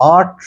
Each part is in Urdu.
8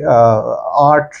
8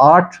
8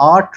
8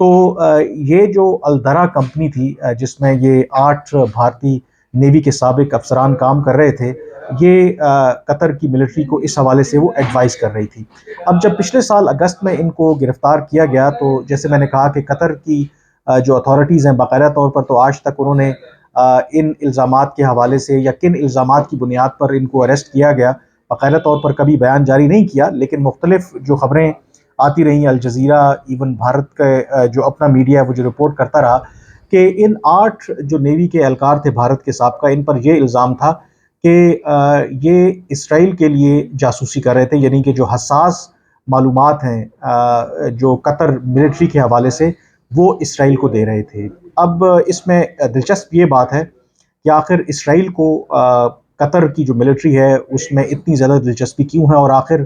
تو یہ جو الدرا کمپنی تھی جس میں یہ 8 بھارتی نیوی کے سابق افسران کام کر رہے تھے، یہ قطر کی ملٹری کو اس حوالے سے وہ ایڈوائز کر رہی تھی۔ اب جب پچھلے سال اگست میں ان کو گرفتار کیا گیا تو جیسے میں نے کہا کہ قطر کی جو اتھارٹیز ہیں باقاعدہ طور پر تو آج تک انہوں نے ان الزامات کے حوالے سے یا کن الزامات کی بنیاد پر ان کو اریسٹ کیا گیا باقاعدہ طور پر کبھی بیان جاری نہیں کیا، لیکن مختلف جو خبریں آتی رہیں، الجزیرہ، ایون بھارت کا جو اپنا میڈیا ہے وہ جو رپورٹ کرتا رہا کہ ان 8 جو نیوی کے اہلکار تھے بھارت کے سابقہ، ان پر یہ الزام تھا کہ یہ اسرائیل کے لیے جاسوسی کر رہے تھے، یعنی کہ جو حساس معلومات ہیں جو قطر ملٹری کے حوالے سے وہ اسرائیل کو دے رہے تھے۔ اب اس میں دلچسپ یہ بات ہے کہ آخر اسرائیل کو قطر کی جو ملٹری ہے اس میں اتنی زیادہ دلچسپی کیوں ہے، اور آخر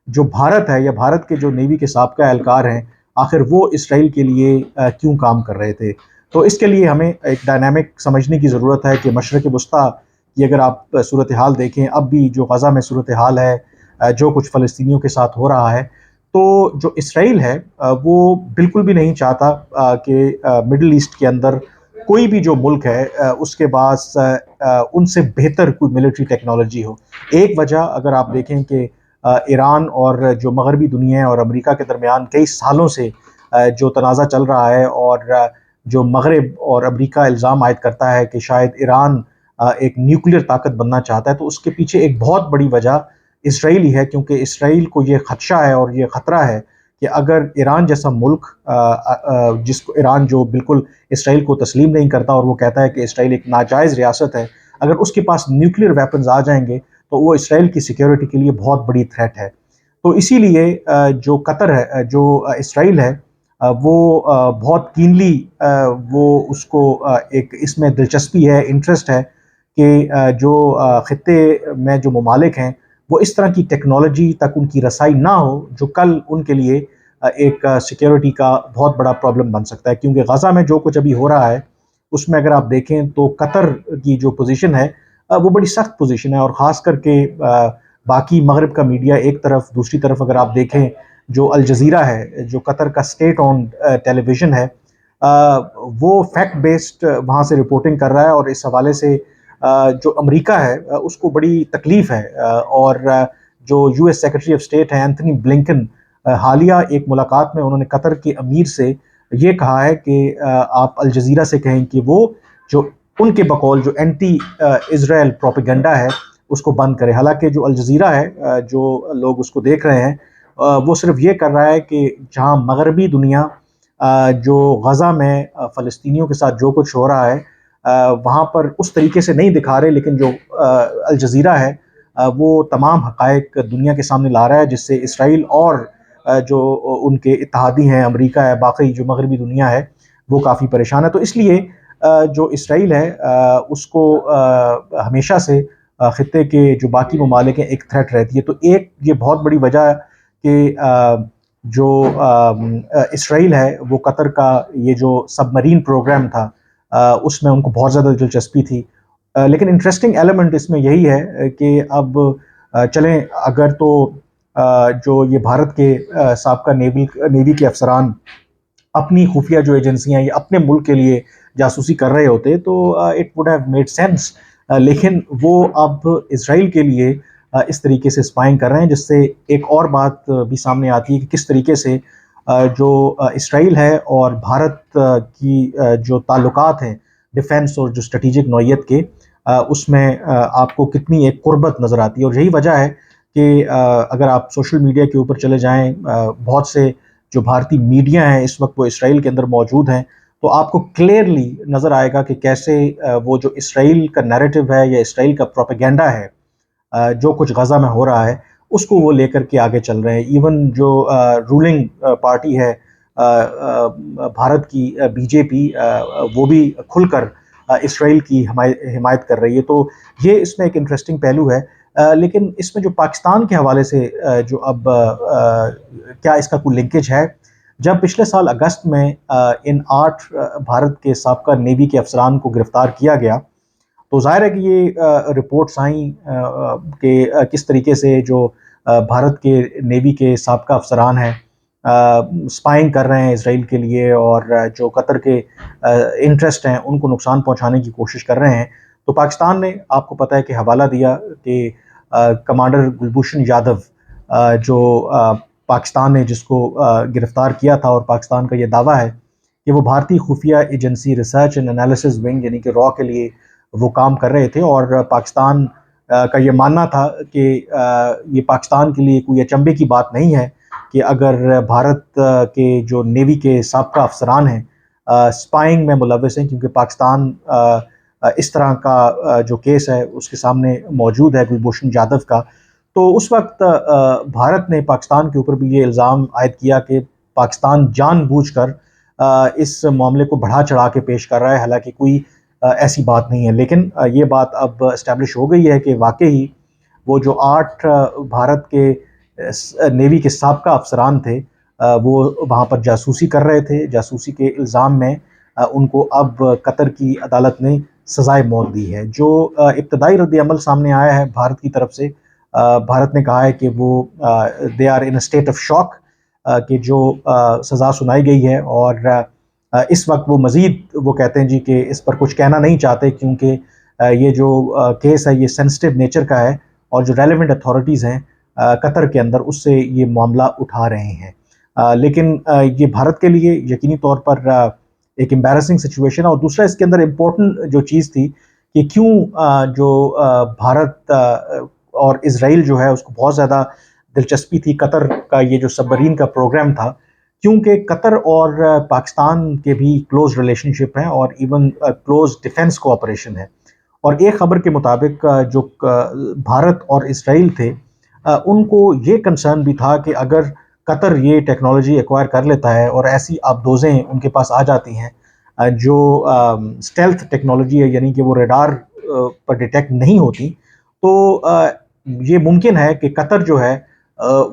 جو بھارت ہے یا بھارت کے جو نیوی کے سابقہ اہلکار ہیں آخر وہ اسرائیل کے لیے کیوں کام کر رہے تھے۔ تو اس کے لیے ہمیں ایک ڈائنامک سمجھنے کی ضرورت ہے کہ مشرق وسطیٰ کی اگر آپ صورتحال دیکھیں، اب بھی جو غزہ میں صورتحال ہے، جو کچھ فلسطینیوں کے ساتھ ہو رہا ہے، تو جو اسرائیل ہے وہ بالکل بھی نہیں چاہتا کہ مڈل ایسٹ کے اندر کوئی بھی جو ملک ہے اس کے پاس ان سے بہتر کوئی ملٹری ٹیکنالوجی ہو۔ ایک وجہ اگر آپ دیکھیں کہ ایران اور جو مغربی دنیا ہے اور امریکہ کے درمیان کئی سالوں سے جو تنازع چل رہا ہے، اور جو مغرب اور امریکہ الزام عائد کرتا ہے کہ شاید ایران ایک نیوکلیر طاقت بننا چاہتا ہے، تو اس کے پیچھے ایک بہت بڑی وجہ اسرائیل ہی ہے، کیونکہ اسرائیل کو یہ خدشہ ہے اور یہ خطرہ ہے کہ اگر ایران جیسا ملک جس کو ایران جو بالکل اسرائیل کو تسلیم نہیں کرتا اور وہ کہتا ہے کہ اسرائیل ایک ناجائز ریاست ہے، اگر اس کے پاس نیوکلیر ویپنز آ جائیں گے تو وہ اسرائیل کی سیکیورٹی کے لیے بہت بڑی تھریٹ ہے۔ تو اسی لیے جو قطر ہے، جو اسرائیل ہے، وہ بہت کینلی وہ اس کو ایک اس میں دلچسپی ہے، انٹرسٹ ہے کہ جو خطے میں جو ممالک ہیں وہ اس طرح کی ٹیکنالوجی تک ان کی رسائی نہ ہو جو کل ان کے لیے ایک سیکیورٹی کا بہت بڑا پرابلم بن سکتا ہے۔ کیونکہ غزہ میں جو کچھ ابھی ہو رہا ہے اس میں اگر آپ دیکھیں تو قطر کی جو پوزیشن ہے وہ بڑی سخت پوزیشن ہے، اور خاص کر کے باقی مغرب کا میڈیا ایک طرف، دوسری طرف اگر آپ دیکھیں جو الجزیرہ ہے جو قطر کا اسٹیٹ اون ٹیلی ویژن ہے، وہ فیکٹ بیسڈ وہاں سے رپورٹنگ کر رہا ہے، اور اس حوالے سے جو امریکہ ہے اس کو بڑی تکلیف ہے، اور جو U S secretary of state ہیں اینتھنی بلنکن، حالیہ ایک ملاقات میں انہوں نے قطر کے امیر سے یہ کہا ہے کہ آپ الجزیرہ سے کہیں کہ وہ جو ان کے بقول جو اینٹی اسرائیل پروپیگنڈا ہے اس کو بند کرے۔ حالانکہ جو الجزیرہ ہے جو لوگ اس کو دیکھ رہے ہیں وہ صرف یہ کر رہا ہے کہ جہاں مغربی دنیا جو غزہ میں فلسطینیوں کے ساتھ جو کچھ ہو رہا ہے وہاں پر اس طریقے سے نہیں دکھا رہے، لیکن جو الجزیرہ ہے وہ تمام حقائق دنیا کے سامنے لا رہا ہے، جس سے اسرائیل اور جو ان کے اتحادی ہیں، امریکہ ہے، باقی جو مغربی دنیا ہے، وہ کافی پریشان ہے۔ تو اس لیے جو اسرائیل ہے اس کو ہمیشہ سے خطے کے جو باقی ممالک ہیں ایک تھریٹ رہتی ہے۔ تو ایک یہ بہت بڑی وجہ ہے کہ جو اسرائیل ہے وہ قطر کا یہ جو سب مرین پروگرام تھا اس میں ان کو بہت زیادہ دلچسپی تھی۔ لیکن انٹرسٹنگ ایلیمنٹ اس میں یہی ہے کہ اب چلیں اگر تو جو یہ بھارت کے سابقہ نیوی کے افسران اپنی خفیہ جو ایجنسیاں یہ اپنے ملک کے لیے جاسوسی کر رہے ہوتے تو it would have made sense, لیکن وہ اب اسرائیل کے لیے اس طریقے سے اسپائنگ کر رہے ہیں، جس سے ایک اور بات بھی سامنے آتی ہے کہ کس طریقے سے جو اسرائیل ہے اور بھارت کی جو تعلقات ہیں ڈیفنس اور جو اسٹریٹجک نوعیت کے اس میں آپ کو کتنی ایک قربت نظر آتی ہے۔ اور یہی وجہ ہے کہ اگر آپ سوشل میڈیا کے اوپر چلے جائیں، بہت سے جو بھارتی میڈیا ہیں اس وقت وہ اسرائیل کے اندر موجود ہیں، تو آپ کو کلیئرلی نظر آئے گا کہ کیسے وہ جو اسرائیل کا نیریٹو ہے یا اسرائیل کا پروپیگنڈا ہے جو کچھ غزہ میں ہو رہا ہے اس کو وہ لے کر کے آگے چل رہے ہیں۔ ایون جو رولنگ پارٹی ہے بھارت کی بی جے پی، وہ بھی کھل کر اسرائیل کی حمایت کر رہی ہے۔ تو یہ اس میں ایک انٹرسٹنگ پہلو ہے۔ لیکن اس میں جو پاکستان کے حوالے سے جو اب کیا اس کا کوئی لنکیج ہے، جب پچھلے سال اگست میں ان 8 بھارت کے سابقہ نیوی کے افسران کو گرفتار کیا گیا تو ظاہر ہے کہ یہ رپورٹس آئیں کہ کس طریقے سے جو بھارت کے نیوی کے سابقہ افسران ہیں اسپائنگ کر رہے ہیں اسرائیل کے لیے اور جو قطر کے انٹرسٹ ہیں ان کو نقصان پہنچانے کی کوشش کر رہے ہیں، تو پاکستان نے آپ کو پتہ ہے کہ حوالہ دیا کہ کمانڈر گلبھوشن یادو جو پاکستان نے جس کو گرفتار کیا تھا، اور پاکستان کا یہ دعویٰ ہے کہ وہ بھارتی خفیہ agency research and analysis wing یعنی کہ را کے لیے وہ کام کر رہے تھے، اور پاکستان کا یہ ماننا تھا کہ یہ پاکستان کے لیے کوئی اچنبے کی بات نہیں ہے کہ اگر بھارت کے جو نیوی کے سابقہ افسران ہیں اسپائنگ میں ملوث ہیں، کیونکہ پاکستان اس طرح کا جو کیس ہے اس کے سامنے موجود ہے کلبھوشن یادو کا، تو اس وقت بھارت نے پاکستان کے اوپر بھی یہ الزام عائد کیا کہ پاکستان جان بوجھ کر اس معاملے کو بڑھا چڑھا کے پیش کر رہا ہے، حالانکہ کوئی ایسی بات نہیں ہے۔ لیکن یہ بات اب اسٹیبلش ہو گئی ہے کہ واقعی وہ جو 8 بھارت کے نیوی کے سابقہ افسران تھے وہ وہاں پر جاسوسی کر رہے تھے، جاسوسی کے الزام میں ان کو اب قطر کی عدالت نے سزائے موت دی ہے۔ جو ابتدائی رد عمل سامنے آیا ہے بھارت کی طرف سے، بھارت نے کہا ہے کہ وہ they are in a state of shock کہ جو سزا سنائی گئی ہے، اور اس وقت وہ مزید وہ کہتے ہیں جی کہ اس پر کچھ کہنا نہیں چاہتے، کیونکہ یہ جو کیس ہے یہ سینسٹیو نیچر کا ہے، اور جو ریلیونٹ اتھارٹیز ہیں قطر کے اندر اس سے یہ معاملہ اٹھا رہے ہیں۔ لیکن یہ بھارت کے لیے یقینی طور پر ایک امبیرسنگ سچویشن ہے، اور دوسرا اس کے اندر امپورٹنٹ جو چیز تھی کہ کیوں جو بھارت اور اسرائیل جو ہے اس کو بہت زیادہ دلچسپی تھی قطر کا یہ جو سب مرین کا پروگرام تھا، کیونکہ قطر اور پاکستان کے بھی کلوز ریلیشن شپ ہیں اور ایون کلوز ڈیفنس کوآپریشن ہے۔ اور ایک خبر کے مطابق جو بھارت اور اسرائیل تھے ان کو یہ کنسرن بھی تھا کہ اگر قطر یہ ٹیکنالوجی ایکوائر کر لیتا ہے اور ایسی آبدوزیں ان کے پاس آ جاتی ہیں جو اسٹیلتھ ٹیکنالوجی ہے، یعنی کہ وہ ریڈار پر ڈیٹیکٹ نہیں ہوتی، تو یہ ممکن ہے کہ قطر جو ہے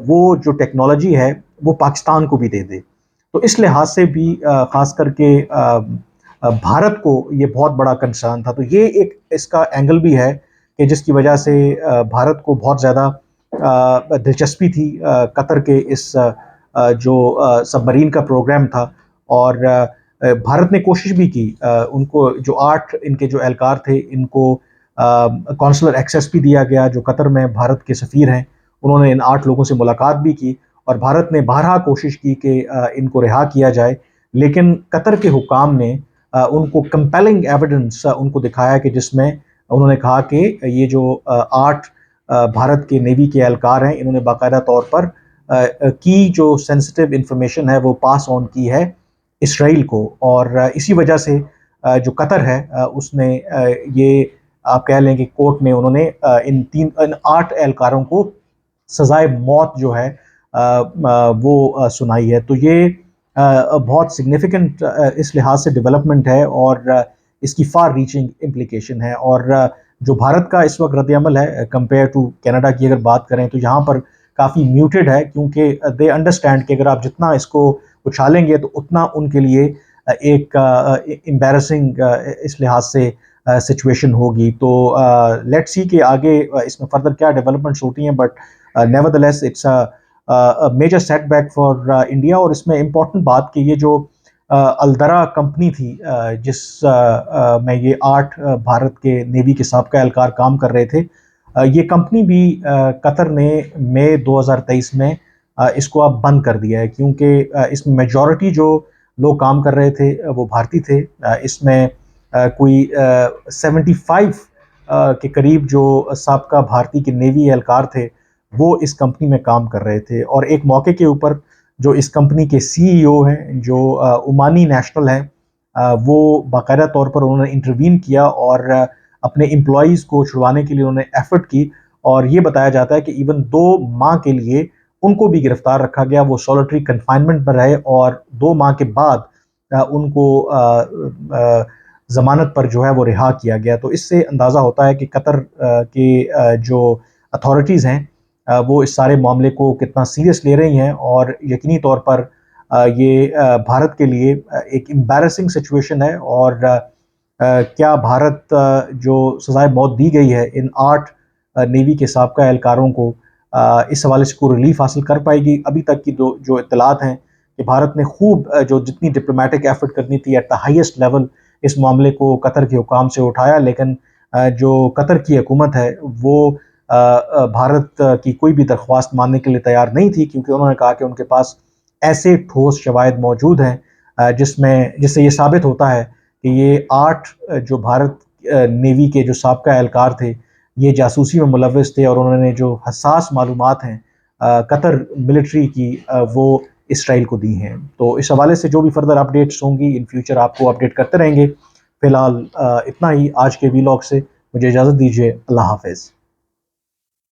وہ جو ٹیکنالوجی ہے وہ پاکستان کو بھی دے دے۔ تو اس لحاظ سے بھی خاص کر کے بھارت کو یہ بہت بڑا کنسرن تھا، تو یہ ایک اس کا اینگل بھی ہے کہ جس کی وجہ سے بھارت کو بہت زیادہ دلچسپی تھی قطر کے اس جو سب مرین کا پروگرام تھا، اور بھارت نے کوشش بھی کی، ان کو جو 8 ان کے جو اہلکار تھے ان کو کونسلر ایکسیس بھی دیا گیا، جو قطر میں بھارت کے سفیر ہیں انہوں نے ان 8 لوگوں سے ملاقات بھی کی، اور بھارت نے بارہا کوشش کی کہ ان کو رہا کیا جائے، لیکن قطر کے حکام نے ان کو کمپیلنگ ایویڈنس ان کو دکھایا کہ جس میں انہوں نے کہا کہ یہ جو 8 بھارت کے نیوی کے اہلکار ہیں انہوں نے باقاعدہ طور پر کی جو سینسٹیو انفارمیشن ہے وہ پاس آن کی ہے اسرائیل کو، اور اسی وجہ سے جو قطر ہے اس نے یہ آپ کہہ لیں کہ کورٹ میں انہوں نے ان 8 اہلکاروں کو سزائے موت جو ہے وہ سنائی ہے۔ تو یہ بہت سگنیفیکنٹ اس لحاظ سے ڈیولپمنٹ ہے، اور اس کی فار ریچنگ امپلیکیشن ہے، اور جو بھارت کا اس وقت رد عمل ہے کمپیئر ٹو کینیڈا کی اگر بات کریں تو یہاں پر کافی میوٹڈ ہے، کیونکہ دے انڈرسٹینڈ کہ اگر آپ جتنا اس کو اچھالیں گے تو اتنا ان کے لیے ایک امبیرسنگ اس لحاظ سے سچویشن ہوگی۔ تو لیٹ سی کہ آگے اس میں فردر کیا ڈیولپمنٹس ہوتی ہیں، but nevertheless it's major setback for India. اور اس میں امپورٹنٹ بات کہ یہ جو الدرا کمپنی تھی جس میں یہ 8 بھارت کے نیوی کے سابقہ اہلکار کام کر رہے تھے، یہ کمپنی بھی قطر نے مئی 2023 میں اس کو اب بند کر دیا ہے، کیونکہ اس میں میجورٹی جو لوگ کام کر رہے تھے وہ بھارتی تھے۔ اس میں کوئی 75 کے قریب جو سابقہ بھارتی کے نیوی اہلکار تھے وہ اس کمپنی میں کام کر رہے تھے، اور ایک موقع کے اوپر جو اس کمپنی کے سی ای او ہیں جو عمانی نیشنل ہیں وہ باقاعدہ طور پر انہوں نے انٹروین کیا اور اپنے امپلائیز کو چھڑوانے کے لیے انہوں نے ایفرٹ کی، اور یہ بتایا جاتا ہے کہ ایون 2 ماہ کے لیے ان کو بھی گرفتار رکھا گیا، وہ سولٹری کنفائنمنٹ پر رہے، اور 2 ماہ کے بعد ان کو ضمانت پر جو ہے وہ رہا کیا گیا۔ تو اس سے اندازہ ہوتا ہے کہ قطر کے جو اتھارٹیز ہیں وہ اس سارے معاملے کو کتنا سیریس لے رہی ہیں، اور یقینی طور پر یہ بھارت کے لیے ایک امبیرسنگ سچویشن ہے۔ اور کیا بھارت جو سزائے موت دی گئی ہے ان 8 نیوی کے سابقہ اہلکاروں کو، اس حوالے سے کوئی ریلیف حاصل کر پائے گی؟ ابھی تک کی جو اطلاعات ہیں کہ بھارت نے خوب جو جتنی ڈپلومیٹک ایفرٹ کرنی تھی ایٹ دا ہائیسٹ لیول اس معاملے کو قطر کے حکام سے اٹھایا، لیکن جو قطر کی حکومت ہے وہ بھارت کی کوئی بھی درخواست ماننے کے لیے تیار نہیں تھی، کیونکہ انہوں نے کہا کہ ان کے پاس ایسے ٹھوس شواہد موجود ہیں جس سے یہ ثابت ہوتا ہے کہ یہ 8 جو بھارت نیوی کے جو سابقہ اہلکار تھے یہ جاسوسی میں ملوث تھے، اور انہوں نے جو حساس معلومات ہیں قطر ملٹری کی وہ اسرائیل کو دی ہیں۔ تو اس حوالے سے جو بھی فردر اپڈیٹس ہوں گی ان فیوچر آپ کو اپڈیٹ کرتے رہیں گے۔ فی الحال اتنا ہی آج کے ویلاگ سے، مجھے اجازت دیجیے، اللہ حافظ۔